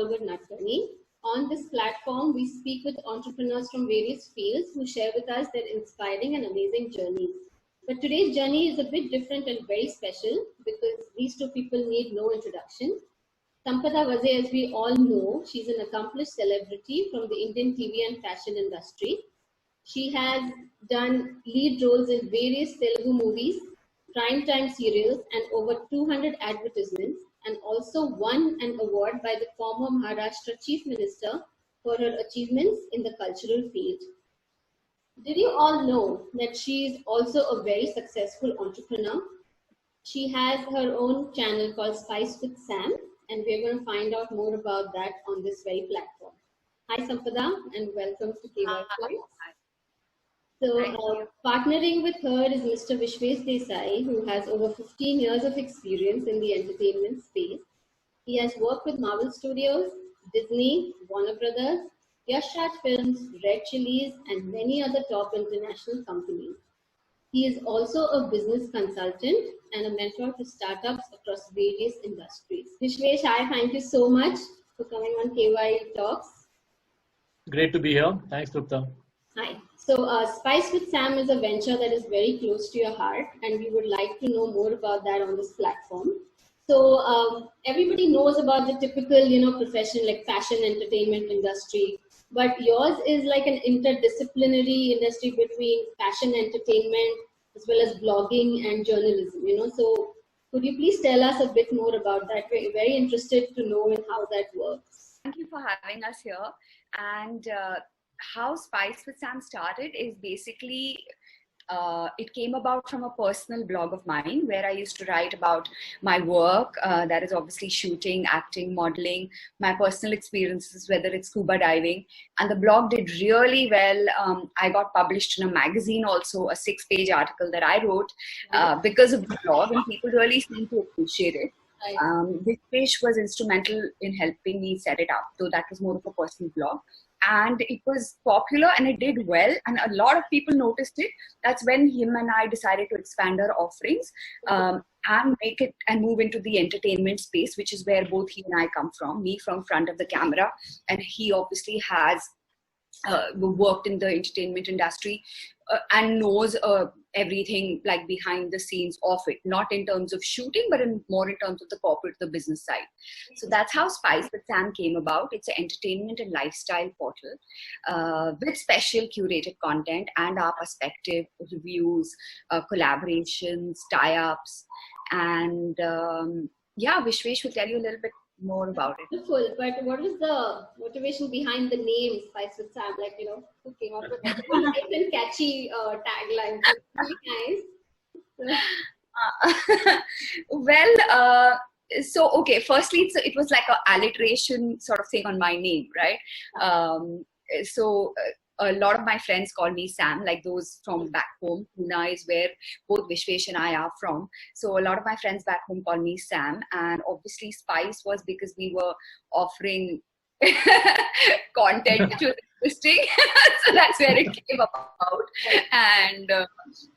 Forward Natani. On this platform, we speak with entrepreneurs from various fields who share with us their inspiring and amazing journeys. But today's journey is a bit different and very special because these two people need no introduction. Sampada Vaze, as we all know, she's an accomplished celebrity from the Indian TV and fashion industry. She has done lead roles in various Telugu movies, primetime serials, and over 200 advertisements, and also won an award by the former Maharashtra Chief Minister for her achievements in the cultural field. Did you all know that she is also a very successful entrepreneur? She has her own channel called SpicewithSam, and we're going to find out more about that on this very platform. Hi Sampada, and welcome to KYETalks. So, partnering with her is Mr. Vishvesh Desai, who has over 15 years of experience in the entertainment space. He has worked with Marvel Studios, Disney, Warner Brothers, Yash Raj Films, Red Chillies, and many other top international companies. He is also a business consultant and a mentor to startups across various industries. Vishvesh, hi, thank you so much for coming on KYETalks. Great to be here. Thanks, Trupta. Hi. So, SpicewithSam is a venture that is very close to your heart, and we would like to know more about that on this platform. So, everybody knows about the typical, profession like fashion, entertainment industry, but yours is like an interdisciplinary industry between fashion, entertainment, as well as blogging and journalism. So, could you please tell us a bit more about that? We're very interested to know how that works. Thank you for having us here. And how SpicewithSam started is basically, it came about from a personal blog of mine where I used to write about my work, that is obviously shooting, acting, modeling, my personal experiences, whether it's scuba diving. And the blog did really well. I got published in a magazine also, a 6-page article that I wrote because of the blog, and people really seemed to appreciate it. Vishvesh was instrumental in helping me set it up, though that was more of a personal blog. And it was popular and it did well, and a lot of people noticed it. That's when him and I decided to expand our offerings and make it and move into the entertainment space, which is where both he and I come from. Me from front of the camera, and he obviously has worked in the entertainment industry and knows everything like behind the scenes of it, not in terms of shooting, but more in terms of the corporate, the business side. So that's how SpicewithSam came about. It's an entertainment and lifestyle portal with special curated content and our perspective, reviews, collaborations, tie-ups, and yeah, Vishvesh will tell you a little bit more about it. Wonderful. But what was the motivation behind the name SpicewithSam? Like, who came up with that? Nice and catchy tagline. Really nice. Well, so okay, firstly, it was like an alliteration sort of thing on my name, right? A lot of my friends call me Sam, like those from back home. Pune is where both Vishvesh and I are from. So a lot of my friends back home call me Sam. And obviously Spice was because we were offering content which was interesting. So that's where it came about. And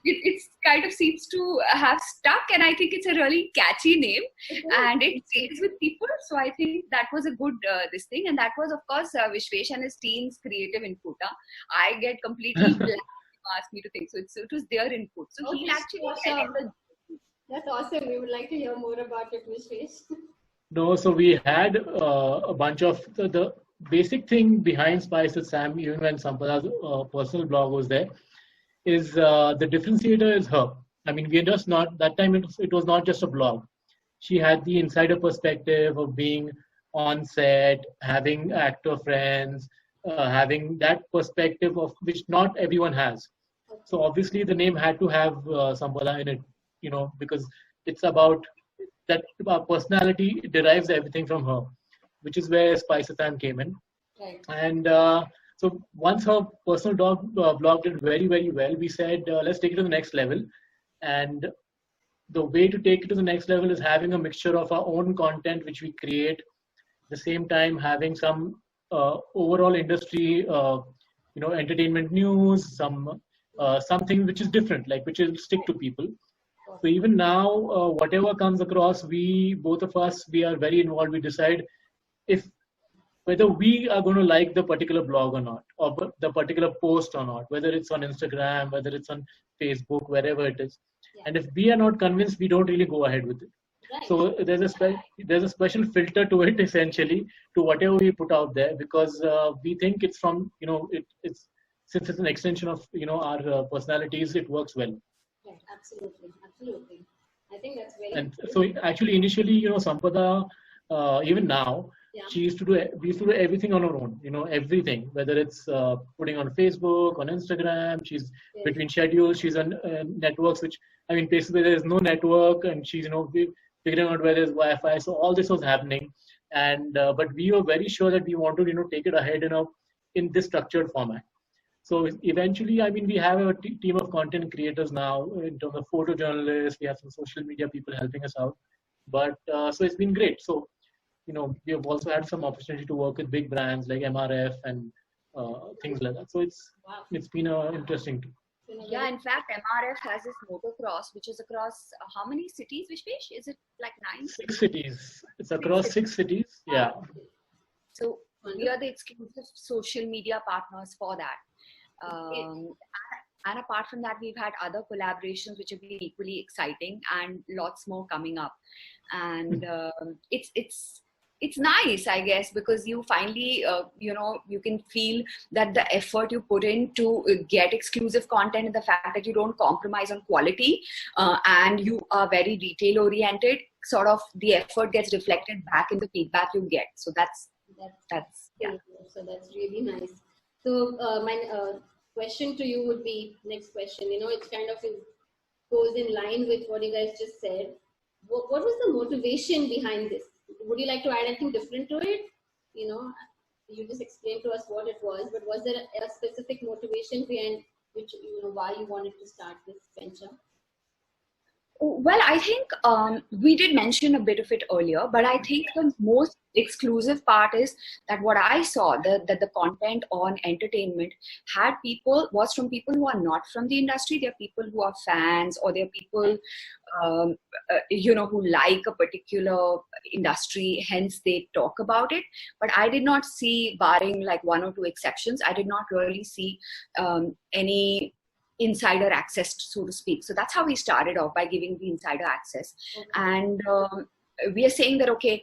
it kind of seems to have stuck. And I think it's a really catchy name. And it stays with people. So I think that was a good this thing. And that was, of course, Vishvesh and his team's creative input. I get completely blank ask me to think. So it was their input. So he actually That's awesome. We would like to hear more about it, Vishvesh. No, so we had a bunch of the basic thing behind SpicewithSam, even when Sampada's personal blog was there, is the differentiator is her. I mean, we are just not, that time it was not just a blog. She had the insider perspective of being on set, having actor friends, having that perspective of which not everyone has. So obviously the name had to have Sampada in it, because it's about that personality derives everything from her, which is where SpicewithSam came in. Right. And so once her personal blog did very, very well, we said, let's take it to the next level. And the way to take it to the next level is having a mixture of our own content, which we create, at the same time having some overall industry, entertainment news, something which is different, like which will stick to people. So even now, whatever comes across, both of us, we are very involved. We decide if whether we are going to like the particular blog or not, or the particular post or not, whether it's on Instagram, whether it's on Facebook, wherever it is. Yeah. And if we are not convinced, we don't really go ahead with it. Right. So there's a special filter to it, essentially, to whatever we put out there, because we think it's from, it's since it's an extension of, our personalities, it works well. Right. Absolutely. Absolutely. I think that's very. And so actually, initially, Sampada, even now, Yeah. we used to do everything on her own, everything, whether it's putting on Facebook, on Instagram. She's Yes. between schedules, she's on networks, which, places where there's no network, and she's, figuring out where there's Wi-Fi. So all this was happening. And, but we were very sure that we want to, take it ahead, in this structured format. So eventually, we have a team of content creators now in terms of photojournalists. We have some social media people helping us out. But so it's been great. So, we have also had some opportunity to work with big brands like MRF and things like that. So it's been interesting too. Yeah, in fact, MRF has this motocross, which is across how many cities, Vishvesh? Is it like 9? 6 cities. It's across 6 cities. Yeah. So we are the exclusive social media partners for that. And apart from that, we've had other collaborations which have been equally exciting, and lots more coming up. And it's nice, I guess, because you finally, you can feel that the effort you put in to get exclusive content, and the fact that you don't compromise on quality, and you are very detail oriented, sort of the effort gets reflected back in the feedback you get. So that's yeah. So that's really nice. So my question to you would be, next question, it kind of goes in line with what you guys just said. What was the motivation behind this? Would you like to add anything different to it? You just explained to us what it was, but was there a specific motivation behind which, why you wanted to start this venture? Well, I think we did mention a bit of it earlier, but I think the most exclusive part is that what I saw, that the content on entertainment was from people who are not from the industry. They're people who are fans, or they're people, who like a particular industry, hence they talk about it. But I did not see, barring like 1 or 2 exceptions, I did not really see any insider access, so to speak. So that's how we started off, by giving the insider access. Okay. And we are saying that, okay,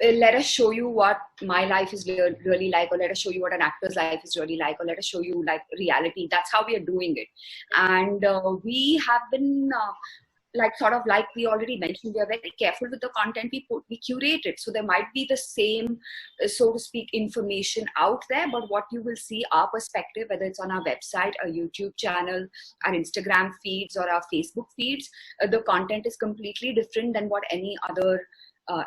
let us show you what my life is really like, or let us show you what an actor's life is really like, or let us show you like reality. That's how we are doing it. And we have been like we already mentioned, we are very careful with the content we curate it. So there might be the same, so to speak, information out there, but what you will see, our perspective, whether it's on our website, our YouTube channel, our Instagram feeds, or our Facebook feeds, the content is completely different than what any other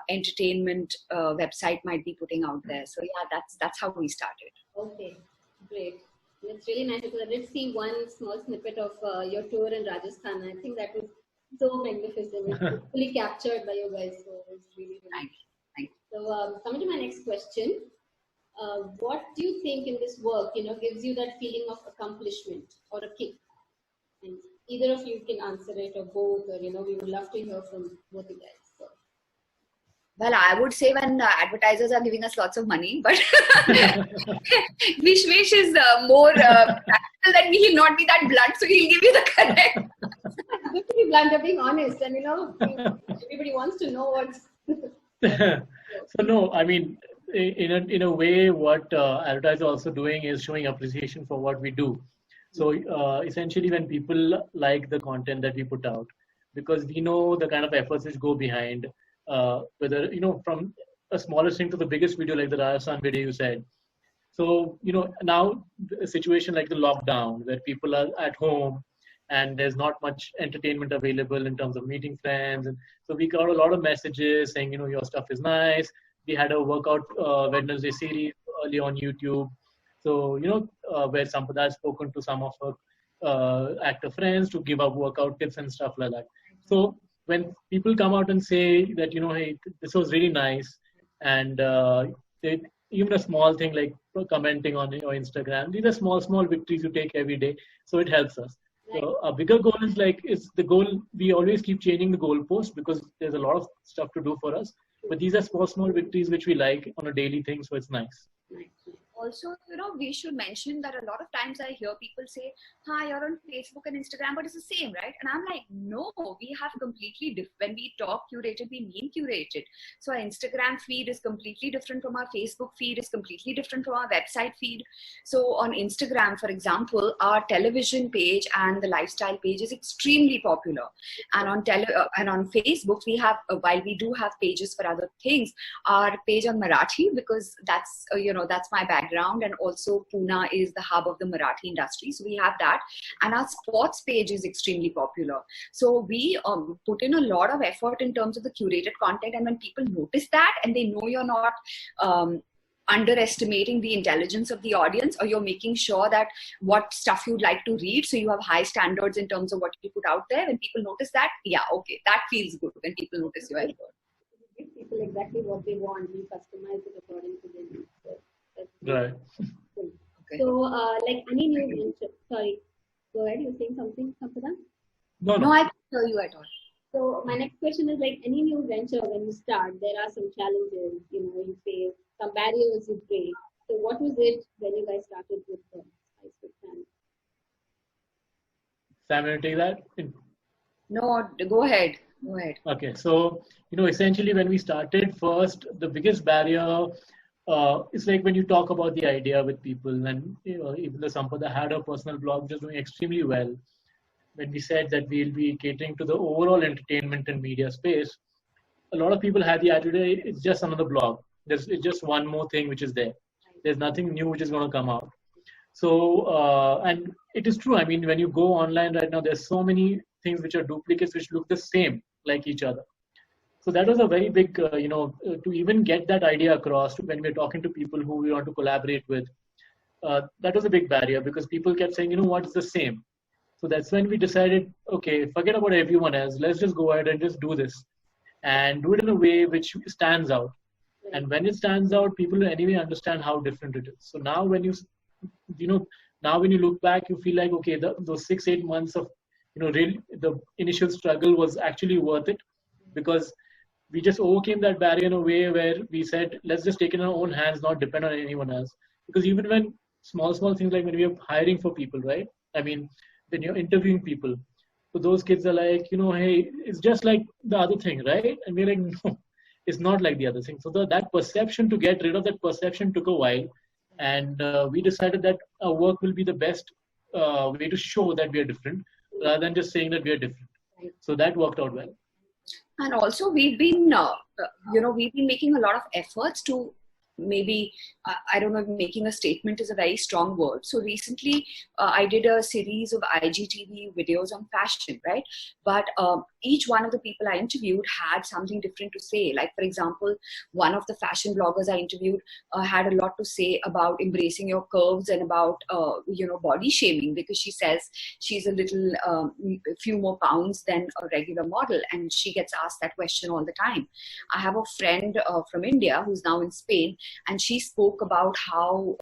entertainment website might be putting out there. So yeah, that's how we started. Okay, great. It's really nice, because I did see one small snippet of your tour in Rajasthan. I think that was so magnificent. It's fully captured by you guys. So it's really nice. Thank you. So coming to my next question, what do you think in this work, gives you that feeling of accomplishment or a kick? And either of you can answer it, or both, or we would love to hear from both you guys. So. Well, I would say when advertisers are giving us lots of money, but Vishvesh is more practical than me. He'll not be that blunt, so he'll give you the correct. Good to be blunt, you're being honest, and everybody wants to know what's. So no, in a way, what advertisers are also doing is showing appreciation for what we do. So essentially, when people like the content that we put out, because we know the kind of efforts which go behind. Whether, from a smallest thing to the biggest video, like the Rajasthan video you said. So, now a situation like the lockdown, where people are at home and there's not much entertainment available in terms of meeting friends. And so we got a lot of messages saying, your stuff is nice. We had a workout Wednesday series early on YouTube. So, where Sampada has spoken to some of her actor friends to give up workout tips and stuff like that. So, when people come out and say that, hey, this was really nice, and even a small thing like commenting on your Instagram, these are small victories you take every day. So it helps us. Right. So a bigger goal is the goal. We always keep changing the goalpost, because there's a lot of stuff to do for us. But these are small victories which we like on a daily thing, so it's nice. Nice. Also, we should mention that a lot of times I hear people say, hi, you're on Facebook and Instagram, but it's the same, right? And I'm like, no, we have completely different. When we talk curated, we mean curated. So our Instagram feed is completely different from our Facebook feed, is completely different from our website feed. So on Instagram, for example, our television page and the lifestyle page is extremely popular. And on Facebook, we have, while we do have pages for other things, our page on Marathi, because that's, that's my background, and also Pune is the hub of the Marathi industry, so we have that, and our sports page is extremely popular. So we put in a lot of effort in terms of the curated content, and when people notice that and they know you're not underestimating the intelligence of the audience, or you're making sure that what stuff you'd like to read, so you have high standards in terms of what you put out there, when people notice that, yeah, okay, that feels good when people notice your effort. Give people exactly what they want. We customize it according to their needs. Right. Okay. So, like any new venture, sorry, go ahead, you're saying something, Sampada? No, I can't hear you at all. So, my next question is, like any new venture, when you start, there are some challenges, you face, some barriers you break. So, what was it when you guys started with the SpicewithSam? Sam, you want to take that? No, go ahead. Okay, so essentially when we started first, the biggest barrier is like when you talk about the idea with people, and even the Sampada had a personal blog which is doing extremely well. When we said that we'll be catering to the overall entertainment and media space, a lot of people had the attitude, it's just another blog. It's just one more thing which is there. There's nothing new which is going to come out. So, and it is true. I mean, when you go online right now, there's so many things which are duplicates which look the same like each other. So that was a very big, to even get that idea across when we're talking to people who we want to collaborate with. That was a big barrier because people kept saying, it's the same. So that's when we decided, okay, forget about everyone else. Let's just go ahead and just do this and do it in a way which stands out. And when it stands out, people will anyway understand how different it is. So now when you look back, you feel like, okay, those 6-8 months of, really the initial struggle was actually worth it, because we just overcame that barrier in a way where we said, let's just take it in our own hands, not depend on anyone else. Because even when small things like when we are hiring for people, right? I mean, when you're interviewing people, so those kids are like, hey, it's just like the other thing, right? And we're like, no, it's not like the other thing. So that perception, to get rid of that perception took a while. And we decided that our work will be the best way to show that we are different, rather than just saying that we are different. So that worked out well. And also we've been, making a lot of efforts to maybe, I don't know if making a statement is a very strong word. So recently I did a series of IGTV videos on fashion, right? But each one of the people I interviewed had something different to say. Like, for example, one of the fashion bloggers I interviewed had a lot to say about embracing your curves and about, body shaming, because she says she's a little, few more pounds than a regular model. And she gets asked that question all the time. I have a friend from India who's now in Spain, and she spoke about how,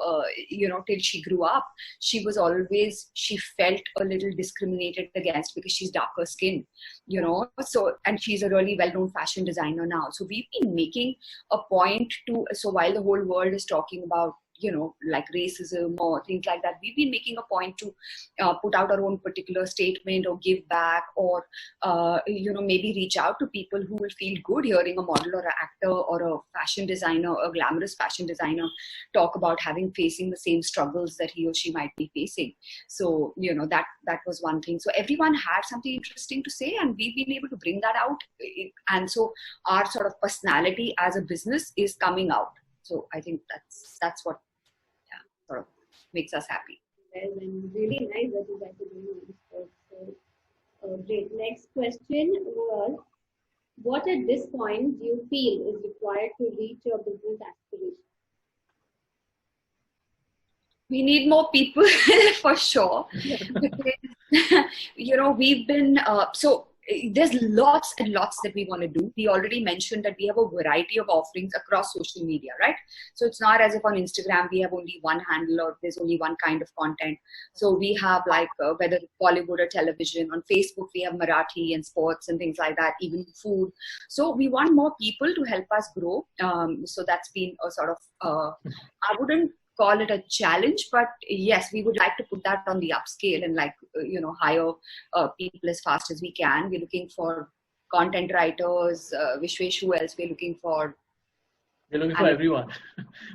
till she grew up, she felt a little discriminated against because she's darker skinned, so, and she's a really well-known fashion designer now. So we've been making a point to, so while the whole world is talking about, like racism or things like that, we've been making a point to put out our own particular statement or give back, or, maybe reach out to people who will feel good hearing a model or an actor or a fashion designer, a glamorous fashion designer, talk about facing the same struggles that he or she might be facing. So, that was one thing. So everyone had something interesting to say, and we've been able to bring that out. And so our sort of personality as a business is coming out. So I think that's what sort of makes us happy. Well, and really nice that you guys are doing this. So great. Next question was, what at this point do you feel is required to reach your business aspiration? We need more people for sure. Because, we've been, so there's lots and lots that we want to do. We already mentioned that we have a variety of offerings across social media, right? So it's not as if on Instagram we have only one handle or there's only one kind of content. So we have like whether it's Bollywood or television. On Facebook we have Marathi and sports and things like that, even food. So we want more people to help us grow. So that's been a sort of, I wouldn't call it a challenge, but yes, we would like to put that on the upscale and like, hire people as fast as we can. We're looking for content writers, Vishvesh, who else we're looking for? We're looking for everyone,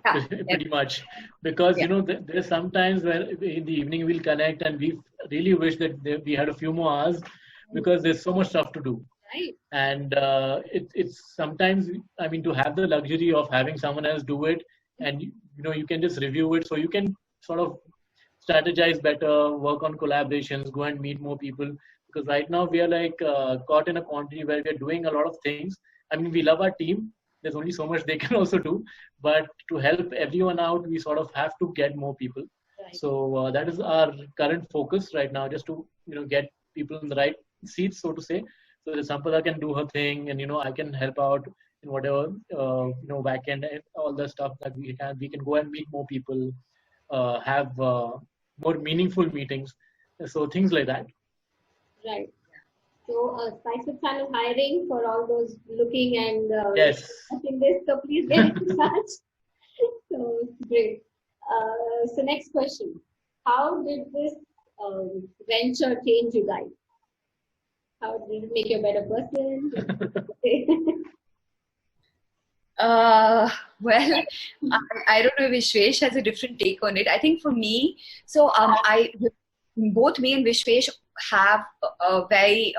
Yeah, pretty much. Because, there's sometimes where in the evening we'll connect and we really wish that we had a few more hours because there's so much stuff to do. Right. And it's sometimes, I mean, to have the luxury of having someone else do it, and you can just review it, so you can sort of strategize better, work on collaborations, go and meet more people. Because right now we are like caught in a quantity where we are doing a lot of things. I mean, we love our team. There's only so much they can also do, but to help everyone out, we sort of have to get more people. Right. So that is our current focus right now, just to get people in the right seats, so to say, so that Sampada can do her thing, and I can help out in whatever back end and all the stuff that we can go and meet more people, have more meaningful meetings, so things like that. Right. So SpicewithSam is hiring for all those looking and yes, watching this. So please get in touch. So great. So next question: how did this venture change you guys? How did it make you a better person? Well, I don't know if Vishvesh has a different take on it. I think for me, so both me and Vishvesh have a very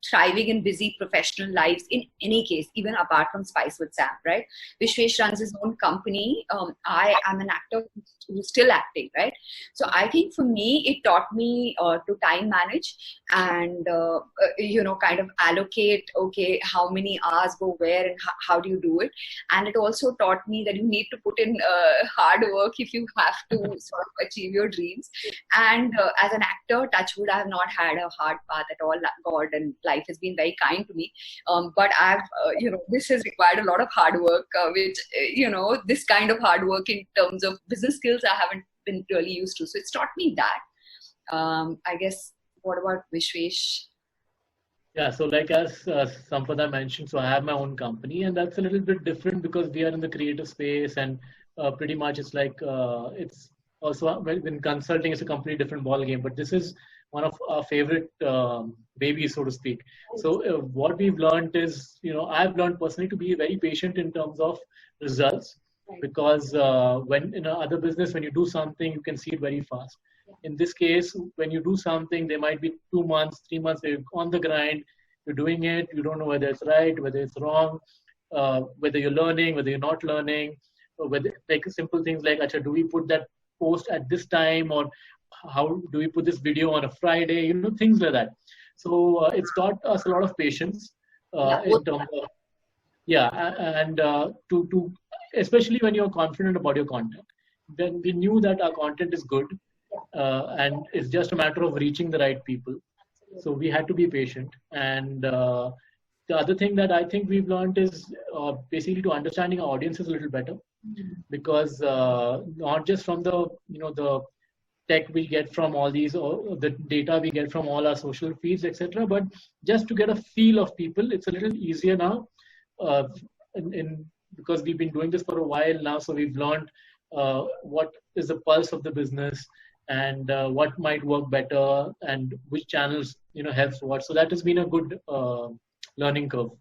thriving and busy professional lives in any case, even apart from SpicewithSam, right? Vishvesh runs his own company. I am an actor who's still acting, right? So I think for me, it taught me to time manage and, kind of allocate, okay, how many hours go where and how do you do it? And it also taught me that you need to put in hard work if you have to sort of achieve your dreams. And as an actor, touch wood, I have not had a hard path at all. God and life has been very kind to me. But I've, this has required a lot of hard work, which, this kind of hard work in terms of business skills, I haven't been really used to. So it's taught me that. I guess, what about Vishvesh? Yeah, so like as Sampada mentioned, so I have my own company, and that's a little bit different because we are in the creative space, and pretty much it's like, it's also, when consulting, it's a completely different ball game, but this is one of our favorite babies, so to speak. So what we've learned is, I've learned personally to be very patient in terms of results, because when in other business, when you do something, you can see it very fast. In this case, when you do something, there might be 2 months, 3 months, you're on the grind, you're doing it, you don't know whether it's right, whether it's wrong, whether you're learning, whether you're not learning, or whether, like simple things like, Acha, do we put that post at this time, or how do we put this video on a Friday, things like that. So it's taught us a lot of patience in terms of, and to especially when you're confident about your content. Then we knew that our content is good, and it's just a matter of reaching the right people. So we had to be patient. And the other thing that I think we've learned is basically to understanding our audiences a little better, because not just from the the tech we get from all these, or the data we get from all our social feeds, etc., but just to get a feel of people, it's a little easier now, because we've been doing this for a while now. So we've learned what is the pulse of the business, and what might work better, and which channels helps what. So that has been a good learning curve.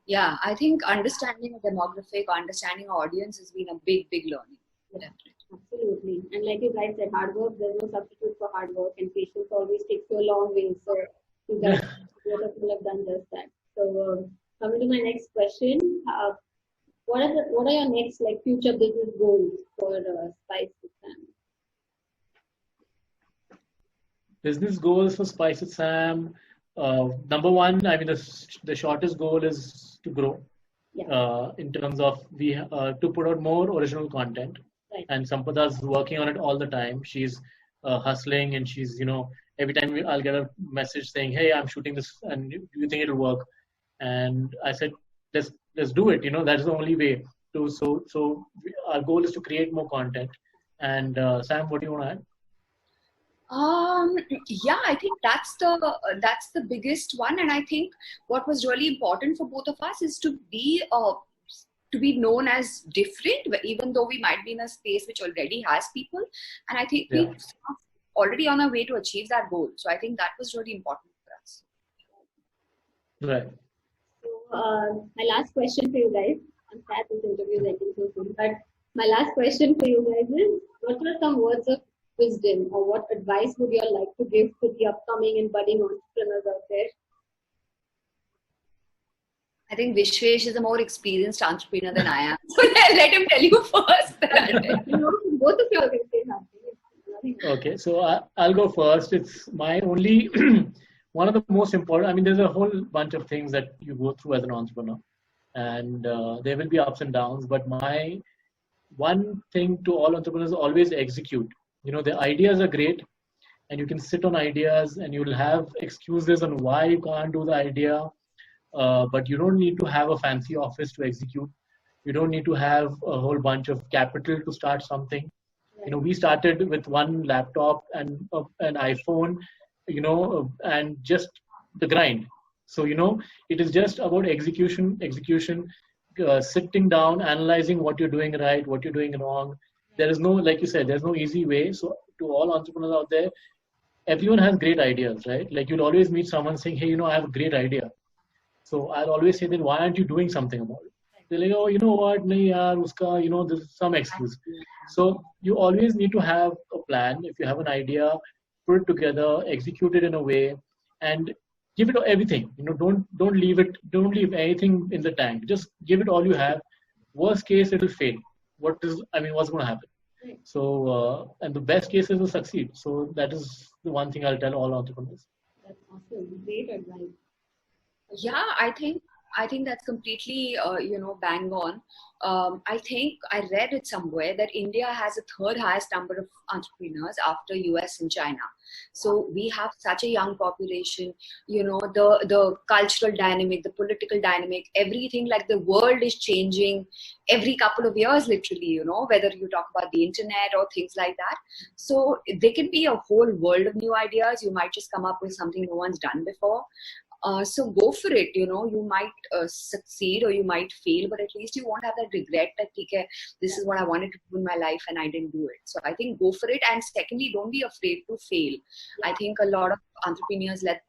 Yeah, I think understanding a demographic, understanding our audience has been a big learning. Definitely. Absolutely. And like you guys said, hard work, there's no substitute for hard work, and patience always takes you a long way. So you guys people have done just that. So coming to my next question, what are your next future business goals for SpicewithSam? Business goals for SpicewithSam. Number one, I mean, the shortest goal is to grow. In terms of to put out more original content. Right. And Sampada's working on it all the time. She's hustling, and she's, every time I'll get a message saying, "Hey, I'm shooting this, and do you think it'll work?" And I said, let's do it. That's the only way to. Our goal is to create more content. And Sam, what do you want to add? Yeah, I think that's the biggest one, and I think what was really important for both of us is to be known as different, even though we might be in a space which already has people, and I think we're already on our way to achieve that goal. So I think that was really important for us. Right. So my last question for you guys. I'm sad this interview is ending so soon, but my last question for you guys is: what are some words of wisdom, or what advice would you all like to give to the upcoming and budding entrepreneurs out there? I think Vishvesh is a more experienced entrepreneur than I am. So let him tell you first. Both of you are going to say something. Okay, so I'll go first. It's my only, one of the most important, there's a whole bunch of things that you go through as an entrepreneur, and there will be ups and downs, but my one thing to all entrepreneurs: always execute. The ideas are great, and you can sit on ideas and you'll have excuses on why you can't do the idea. But you don't need to have a fancy office to execute. You don't need to have a whole bunch of capital to start something. We started with one laptop and an iPhone, and just the grind. So, it is just about execution, sitting down, analyzing what you're doing right, what you're doing wrong. There is no, like you said, there's no easy way. So to all entrepreneurs out there, everyone has great ideas, right? Like you'll always meet someone saying, "Hey, I have a great idea." So I'll always say, then why aren't you doing something about it? They're like, "Oh, you know what? Nahi yaar, uska, there's some excuse." So you always need to have a plan. If you have an idea, put it together, execute it in a way, and give it everything. Don't leave anything in the tank. Just give it all you have. Worst case, it'll fail. What's going to happen? So, and the best case is to succeed. So that is the one thing I'll tell all entrepreneurs. That's awesome. Great advice. Yeah, I think that's completely, bang on. I think I read it somewhere that India has the third highest number of entrepreneurs after US and China. So we have such a young population, the cultural dynamic, the political dynamic, everything, like the world is changing every couple of years, literally, whether you talk about the internet or things like that. So there can be a whole world of new ideas. You might just come up with something no one's done before. So go for it. You might succeed or you might fail, but at least you won't have that regret that, okay, this is what I wanted to do in my life and I didn't do it. So I think go for it. And secondly, don't be afraid to fail. I think a lot of entrepreneurs let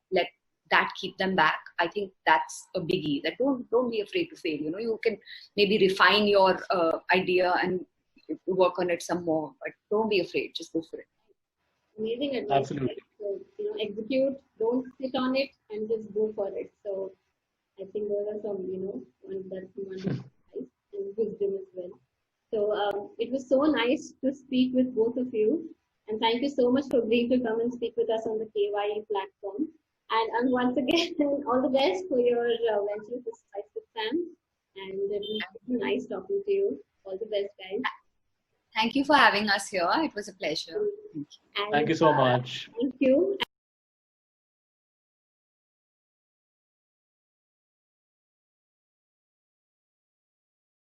that keep them back. I think that's a biggie, that don't be afraid to fail. You can maybe refine your idea and work on it some more, but don't be afraid. Just go for it. Amazing advice. Absolutely. So, execute, don't sit on it, and just go for it. So I think those are some, that's one advice and wisdom as well. So it was so nice to speak with both of you, and thank you so much for agreeing to come and speak with us on the KYE platform. And once again, all the best for your venture with SpicewithSam. And it was nice talking to you. All the best, guys. Thank you for having us here. It was a pleasure. Thank you so much. Thank you.